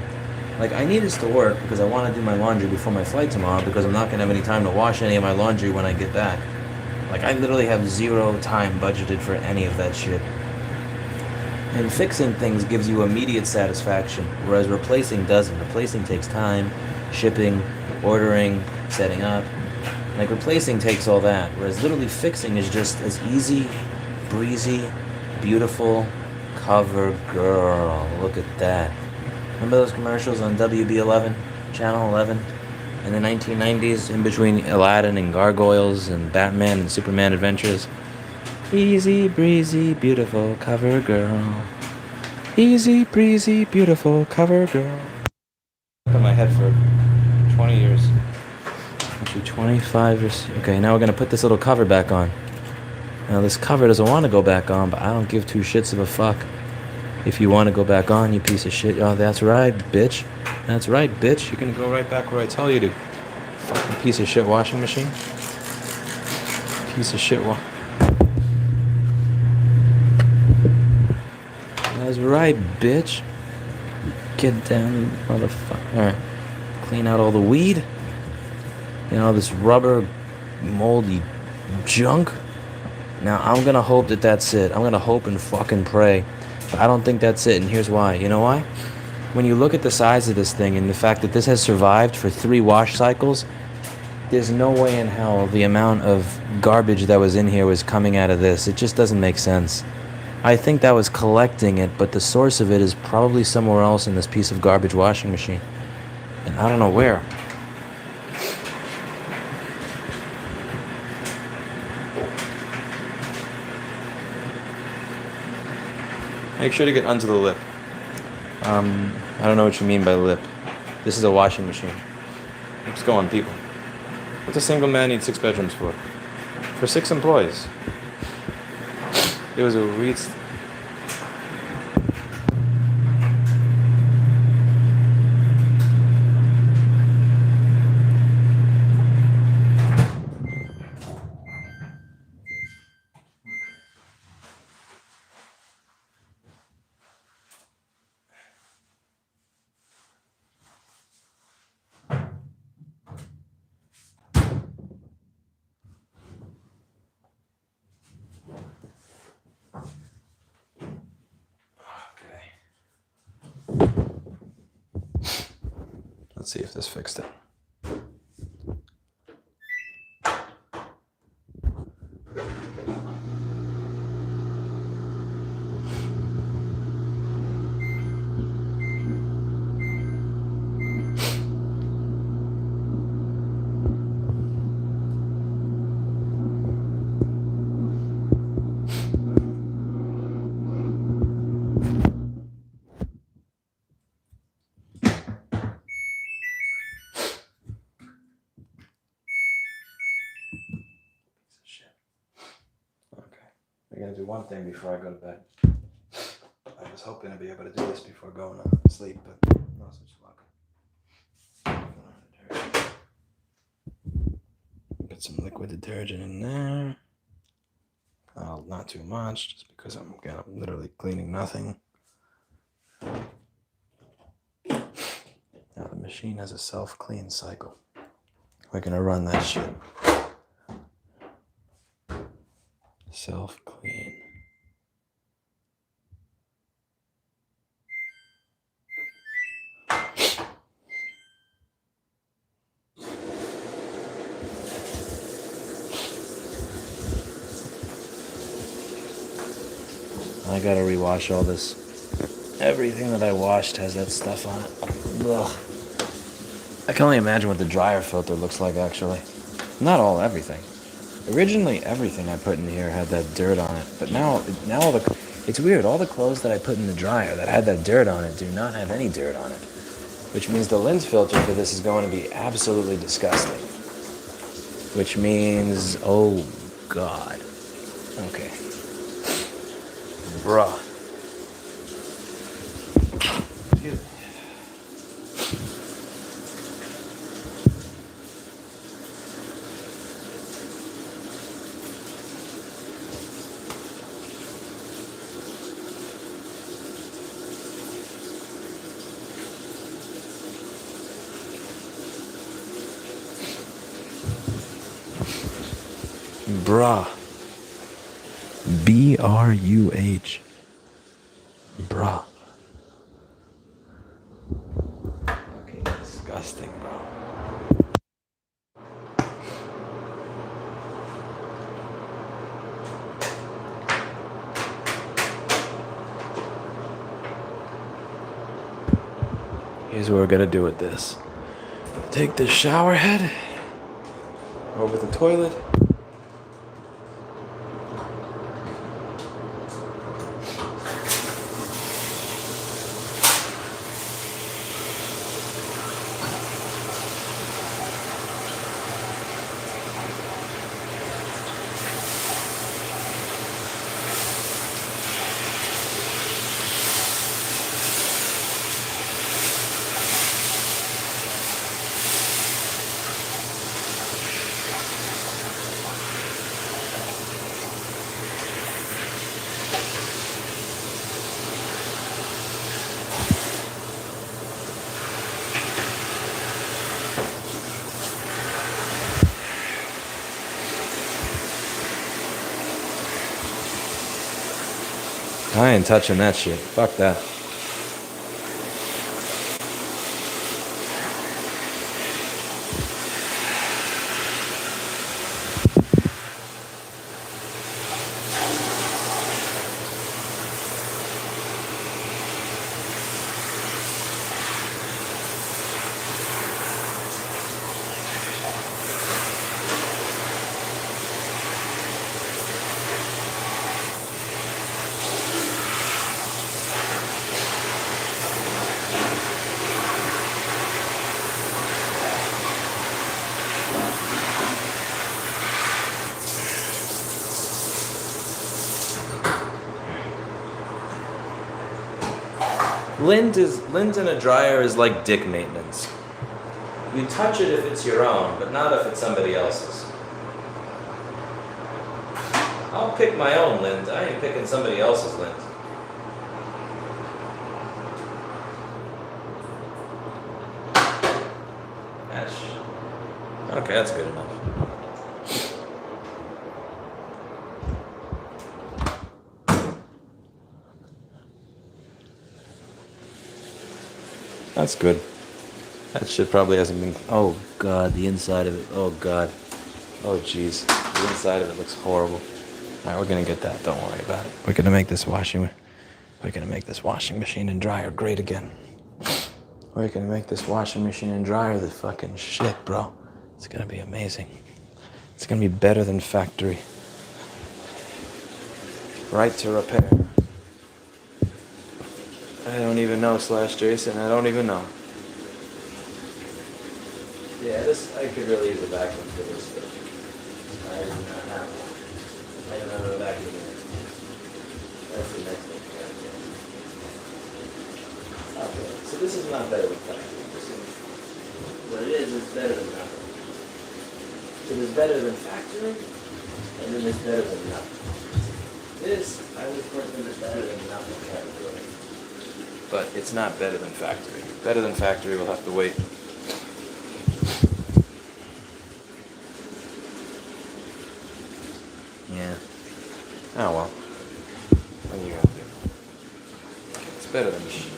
Like, I need this to work because I want to do my laundry before my flight tomorrow because I'm not going to have any time to wash any of my laundry when I get back. Like, I literally have 0 time budgeted for any of that shit. And fixing things gives you immediate satisfaction, whereas replacing doesn't. Replacing takes time, shipping, ordering, setting up. Like, replacing takes all that, whereas literally fixing is just as easy, breezy, beautiful, cover girl. Look at that. Remember those commercials on WB11, Channel 11, in the 1990s, in between Aladdin and Gargoyles and Batman and Superman adventures? Easy, breezy, beautiful cover girl. Easy, breezy, beautiful cover girl. I've in my head for 20 years. Actually, 25 years. Okay, now we're going to put this little cover back on. Now, this cover doesn't want to go back on, but I don't give two shits of a fuck. If you want to go back on, you piece of shit. Oh, that's right, bitch. That's right, bitch. You're going to go right back where I tell you to. Fucking piece of shit washing machine. Piece of shit That's right, bitch. Get down, motherfucker. Alright. Clean out all the weed. You know, this rubber, moldy junk. Now, I'm going to hope that that's it. I'm going to hope and fucking pray. But I don't think that's it, and here's why. You know why? When you look at the size of this thing and the fact that this has survived for 3 wash cycles, there's no way in hell the amount of garbage that was in here was coming out of this. It just doesn't make sense. I think that was collecting it, but the source of it is probably somewhere else in this piece of garbage washing machine. And I don't know where. Make sure to get under the lip. I don't know what you mean by lip. This is a washing machine. Let's go on, people. What's a single man need 6 bedrooms for? For 6 employees. It was a Let's see if this fixed it. gonna do one thing before I go to bed. I was hoping to be able to do this before going to sleep, but no such luck. Get some liquid detergent in there. Not too much, just because I'm literally cleaning nothing. Now the machine has a self-clean cycle. We're gonna run that shit. Self-clean. I gotta rewash all this. Everything that I washed has that stuff on it. Ugh. I can only imagine what the dryer filter looks like, actually. Not everything. Originally, everything I put in here had that dirt on it, but now it's weird. All the clothes that I put in the dryer that had that dirt on it do not have any dirt on it, which means the lint filter for this is going to be absolutely disgusting. Which means, oh God. Okay. Bruh. Excuse me. Bruh. B-R-U-H. Bruh. Fucking disgusting, bro. Here's what we're gonna do with this. Take this shower head over the toilet. I ain't touching that shit. Fuck that. Lint in a dryer is like dick maintenance. You touch it if it's your own, but not if it's somebody else's. I'll pick my own lint. I ain't picking somebody else's lint. Okay, that's good enough. That's good. That shit probably hasn't been... Oh, God, the inside of it. Oh, God. Oh, jeez. The inside of it looks horrible. All right, we're going to get that. Don't worry about it. We're going to make this washing machine and dryer great again. We're going to make this washing machine and dryer the fucking shit, bro. It's going to be amazing. It's going to be better than factory. Right to repair. I don't even know, /Jason. I don't even know. Yeah, this, I could really use a vacuum for this, but I do not have one. I don't have a vacuum. This is not better than factory. This is what it is. It's better than nothing. So there's better than factory, and then there's better than nothing. This I would put in the better than nothing category. But it's not better than factory. Better than factory will have to wait. Yeah. Oh well. What are you gonna do? It's better than shit.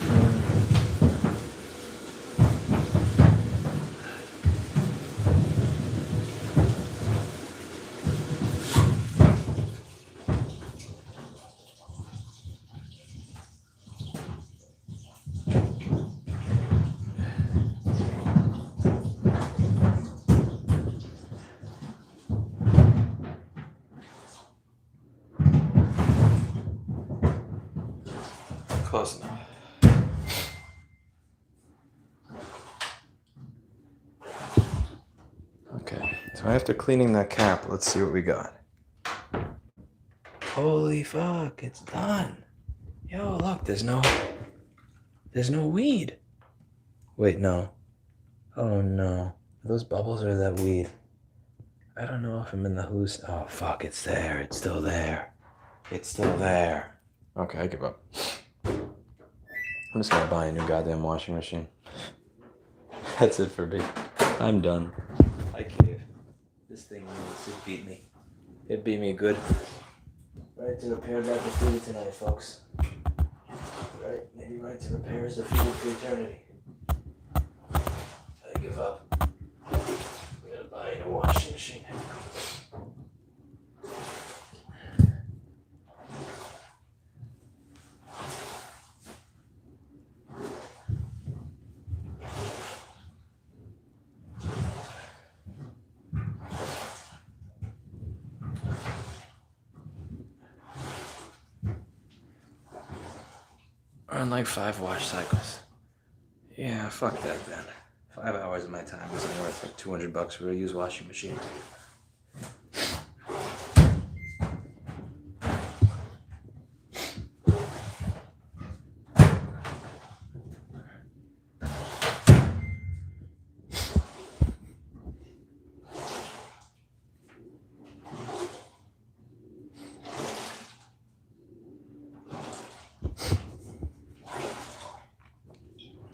Close enough. Okay, so after cleaning that cap, let's see what we got. Holy fuck, it's done. Yo, look, there's no weed. Wait, no. Oh no. Are those bubbles or that weed? I don't know if I'm in the who's. Oh fuck, it's there. It's still there. It's still there. Okay, I give up. I'm just gonna buy a new goddamn washing machine. That's it for me. I'm done. I cave. This thing just beat me. It beat me good. Right to repair, got defeated tonight, folks. Right, maybe right to repair is defeated for eternity. I give up. I'm gonna buy a new washing machine. Run like 5 wash cycles. Yeah, fuck that then. 5 hours of my time isn't worth like $200 for a used washing machine.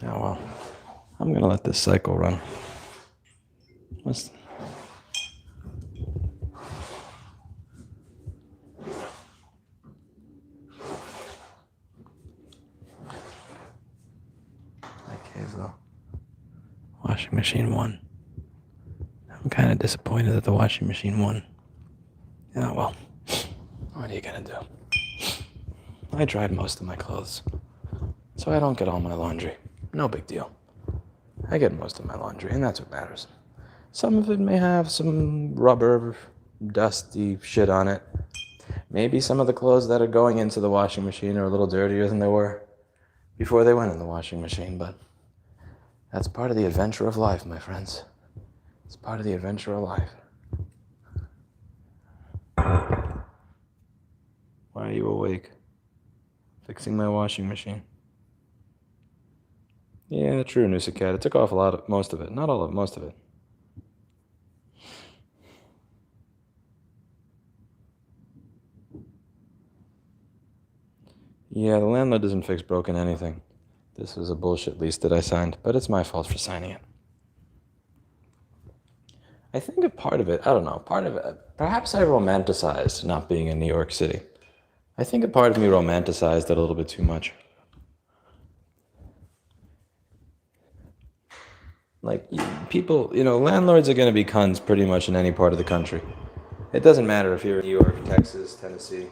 Oh well, I'm gonna let this cycle run. What's... Okay, so washing machine won. I'm kind of disappointed that the washing machine won. Yeah, well, what are you gonna do? I dried most of my clothes, so I don't get all my laundry. No big deal. I get most of my laundry, and that's what matters. Some of it may have some rubber, dusty shit on it. Maybe some of the clothes that are going into the washing machine are a little dirtier than they were before they went in the washing machine, but that's part of the adventure of life, my friends. It's part of the adventure of life. Why are you awake? Fixing my washing machine. Yeah, true, Nusacat. It took off most of it. Not all of it, most of it. Yeah, the landlord doesn't fix broken anything. This was a bullshit lease that I signed, but it's my fault for signing it. I think a part of it, I don't know, part of it, perhaps I romanticized not being in New York City. I think a part of me romanticized it a little bit too much. Like, people, landlords are going to be cunts pretty much in any part of the country. It doesn't matter if you're in New York, Texas, Tennessee.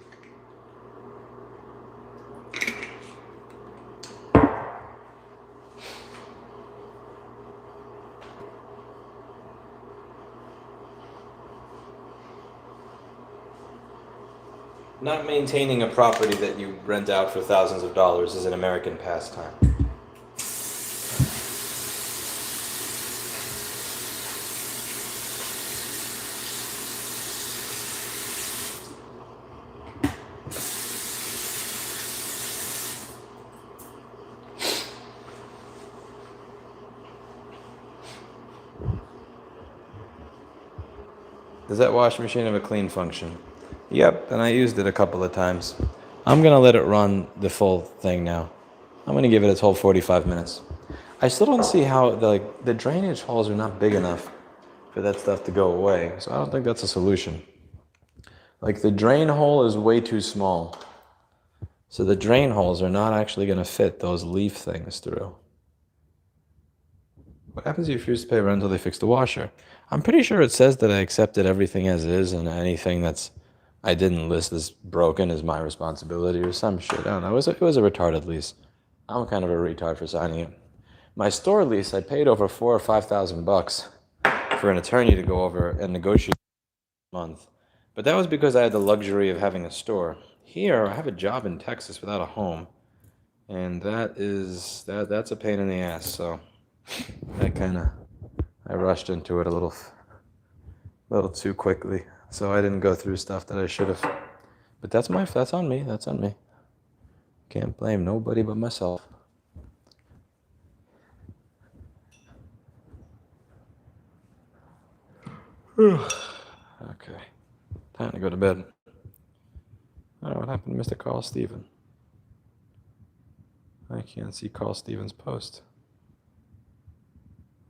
Not maintaining a property that you rent out for thousands of dollars is an American pastime. Does that washing machine have a clean function? Yep, and I used it a couple of times. I'm going to let it run the full thing now. I'm going to give it its whole 45 minutes. I still don't see how the drainage holes are not big enough for that stuff to go away. So I don't think that's a solution. Like the drain hole is way too small. So the drain holes are not actually going to fit those leaf things through. What happens if you refuse to pay rent until they fix the washer? I'm pretty sure it says that I accepted everything as is, and anything that's I didn't list as broken is my responsibility or some shit. I don't know. It was a retarded lease. I'm kind of a retard for signing it. My store lease, I paid over $4,000 or $5,000 for an attorney to go over and negotiate a month. But that was because I had the luxury of having a store. Here, I have a job in Texas without a home, and that's a pain in the ass. So I rushed into it a little too quickly. So I didn't go through stuff that I should have. But that's on me. That's on me. Can't blame nobody but myself. Okay. Time to go to bed. I don't know what happened to Mr. Carl Steven. I can't see Carl Steven's post.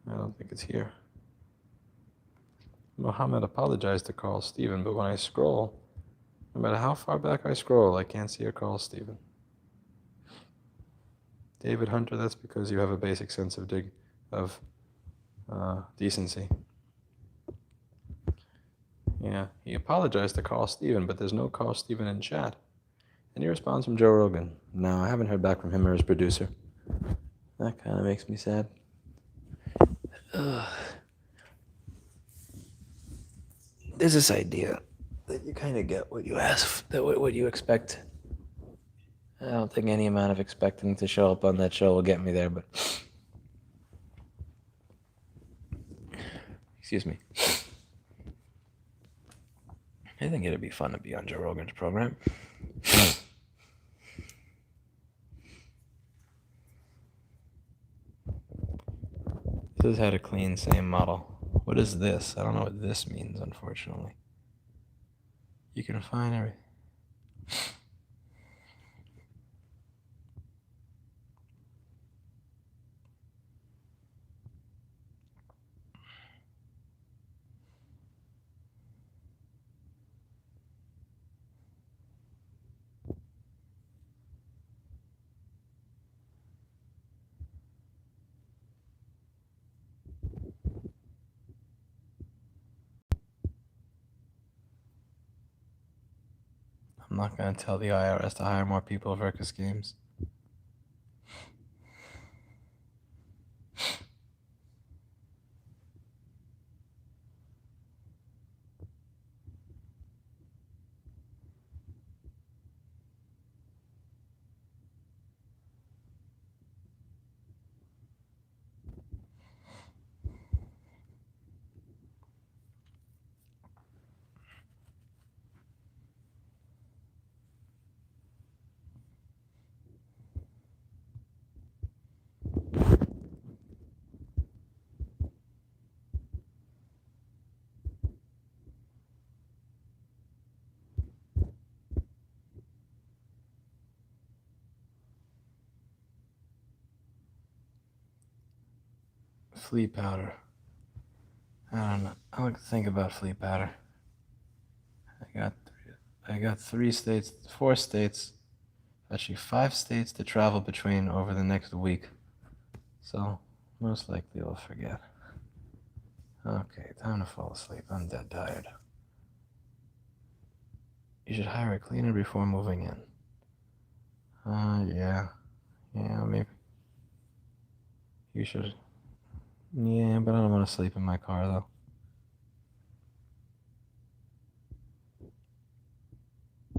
I don't think it's here. Mohammed apologized to Carl Steven, but when I scroll, no matter how far back I scroll, I can't see a Carl Steven. David Hunter, that's because you have a basic sense of decency. Yeah, he apologized to Carl Steven, but there's no Carl Steven in chat. Any response from Joe Rogan? No, I haven't heard back from him or his producer. That kind of makes me sad. Ugh. There's this idea that you kind of get what you ask, what you expect. I don't think any amount of expecting to show up on that show will get me there, but... Excuse me. I think it'd be fun to be on Joe Rogan's program. This is how to clean, same model. What is this? I don't know what this means, unfortunately. You can find everything. I'm not going to tell the IRS to hire more people for games. Flea powder. I don't know. I like to think about flea powder. I got 4 states, actually 5 states to travel between over the next week. So most likely I'll forget. Okay, time to fall asleep. I'm dead tired. You should hire a cleaner before moving in. Yeah, maybe. You should. Yeah, but I don't want to sleep in my car, though.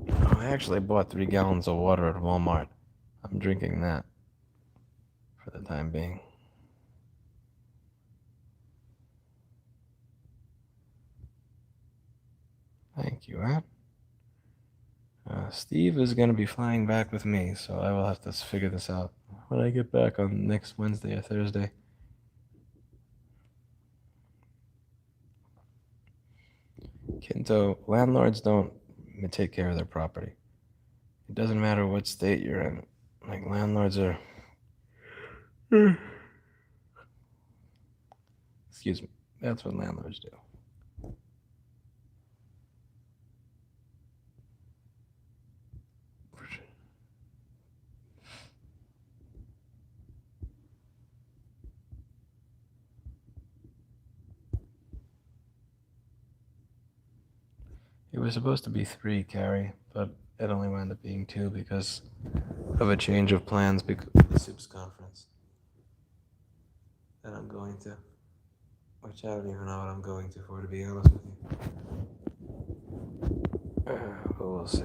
Oh, I actually bought 3 gallons of water at Walmart. I'm drinking that for the time being. Thank you, Ed. Steve is going to be flying back with me, so I will have to figure this out when I get back on next Wednesday or Thursday. Kinto, landlords don't take care of their property. It doesn't matter what state you're in. Like, landlords are... Excuse me. That's what landlords do. It was supposed to be 3, Carrie, but it only wound up being 2 because of a change of plans because of the SUPS conference that I'm going to. Which I don't even know what I'm going to for, to be honest with you. But we'll see.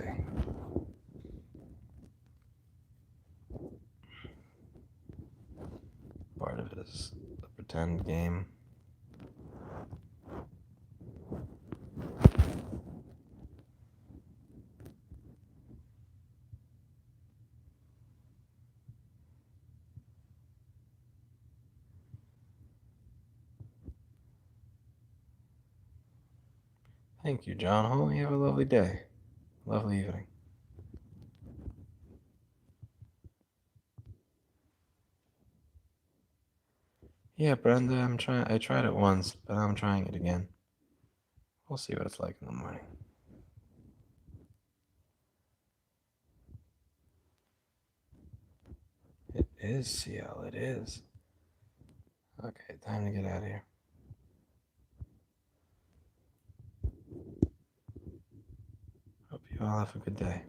Part of it is a pretend game. Thank you, John Hall. You have a lovely day. Lovely evening. Yeah, Brenda, I tried it once, but I'm trying it again. We'll see what it's like in the morning. It is CL, it is. Okay, time to get out of here. Hope you all have a good day.